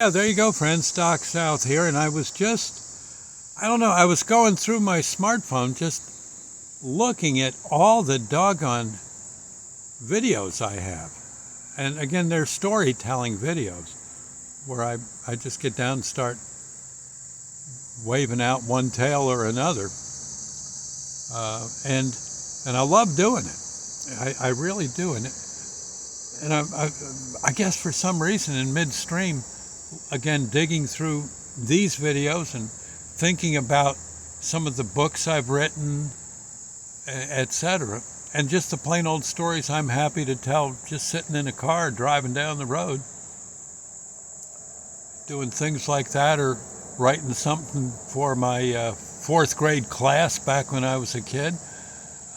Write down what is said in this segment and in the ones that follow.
Yeah, there you go, friends. Doc South here, and I was I don't know, I was going through my smartphone just looking at all the doggone videos I have. And again, they're storytelling videos where I just get down and start waving out one tail or another. And I love doing it. I really do. And I guess for some reason in midstream, again, digging through these videos and thinking about some of the books I've written, etc., and just the plain old stories I'm happy to tell just sitting in a car driving down the road, doing things like that, or writing something for my fourth grade class back when I was a kid,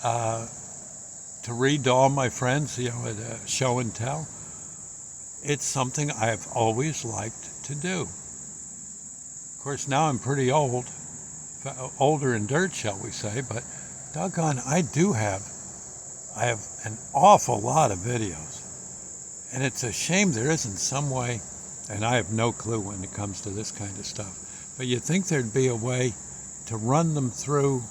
to read to all my friends, at a show and tell. It's something I've always liked to do. Of course, now I'm pretty old, older in dirt, shall we say, but doggone, I have an awful lot of videos. And it's a shame there isn't some way, and I have no clue when it comes to this kind of stuff, but you'd think there'd be a way to run them through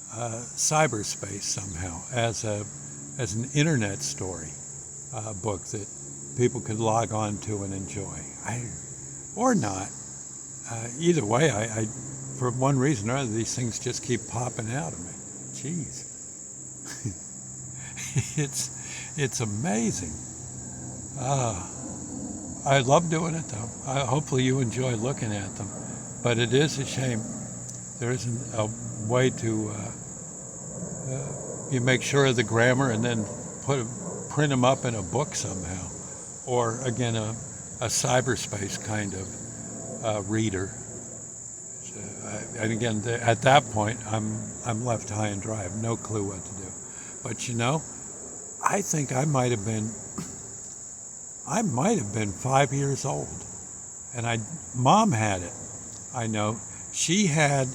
cyberspace somehow as an internet story book that people could log on to and enjoy. Or not. Either way, I for one reason or other, these things just keep popping out of me. Jeez. it's amazing. I love doing it though. Hopefully you enjoy looking at them. But it is a shame there isn't a way to you make sure of the grammar and then print them up in a book somehow, or again a cyberspace kind of reader. And again, at that point, I'm left high and dry. I have no clue what to do. But I think I might have been 5 years old, and Mom had it. I know she had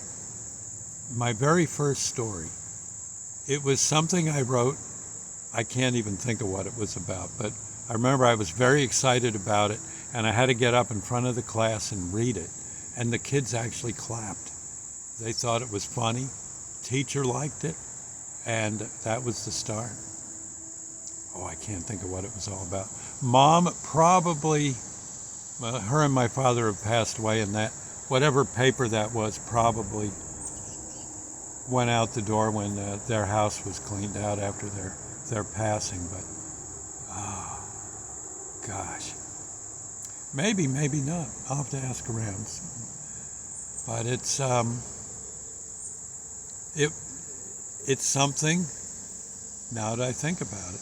my very first story. It was something I wrote. I can't even think of what it was about, but I remember I was very excited about it, and I had to get up in front of the class and read it, and the kids actually clapped. They thought it was funny. Teacher liked it, and that was the start. Oh, I can't think of what it was all about. Mom probably, her and my father have passed away, and that whatever paper that was probably went out the door when their house was cleaned out after their passing. But oh gosh, maybe not. I'll have to ask around. But it's something, now that I think about it,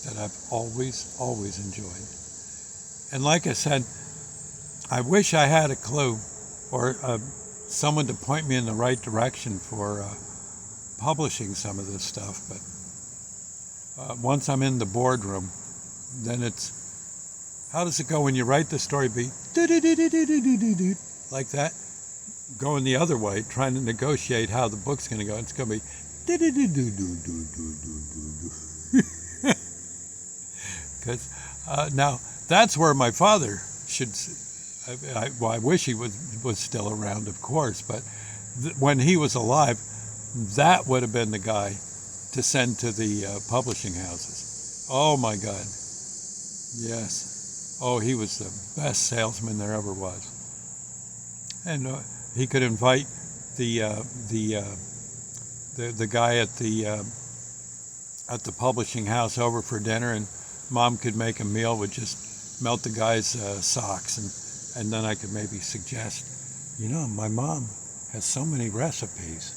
that I've always enjoyed. And like I said, I wish I had a clue or someone to point me in the right direction for publishing some of this stuff. But once I'm in the boardroom, then it's, how does it go when you write the story? Be like that, going the other way, trying to negotiate how the book's going to go. It's going to be because now that's where my father should. I wish he was still around, of course, but when he was alive, that would have been the guy to send to the publishing houses. Oh my God, yes. Oh, he was the best salesman there ever was, and he could invite the guy at the publishing house over for dinner, and Mom could make a meal, would just melt the guy's socks, and then I could maybe suggest, my mom has so many recipes,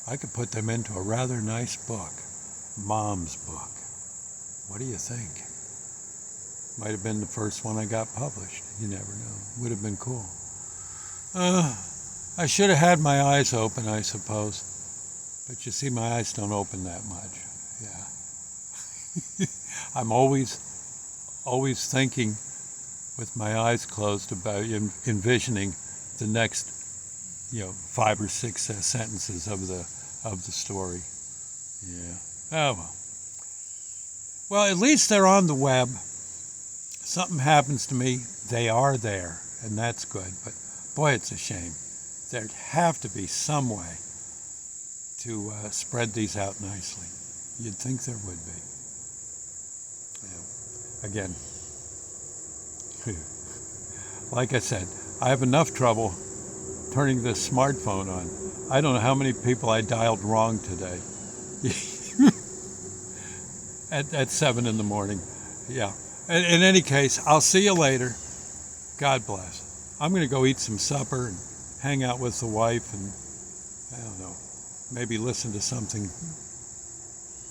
I could put them into a rather nice book, Mom's book. What do you think? Might have been the first one I got published. You never know. Would have been cool. I should have had my eyes open, I suppose. But you see, my eyes don't open that much. Yeah. I'm always thinking with my eyes closed about envisioning the next, 5 or 6 sentences of the story. Yeah. Oh well. Well, at least they're on the web. Something happens to me, they are there. and that's good. But boy, it's a shame. There'd have to be some way to spread these out nicely. You'd think there would be. Yeah. Again, like I said, I have enough trouble turning this smartphone on. I don't know how many people I dialed wrong today. at 7 in the morning. Yeah. In any case, I'll see you later. God bless. I'm going to go eat some supper and hang out with the wife and, I don't know, maybe listen to something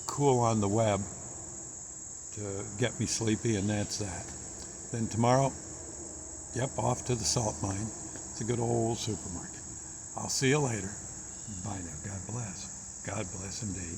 cool on the web to get me sleepy, and that's that. Then tomorrow, off to the salt mine. It's a good old supermarket. I'll see you later. Bye now. God bless. God bless indeed.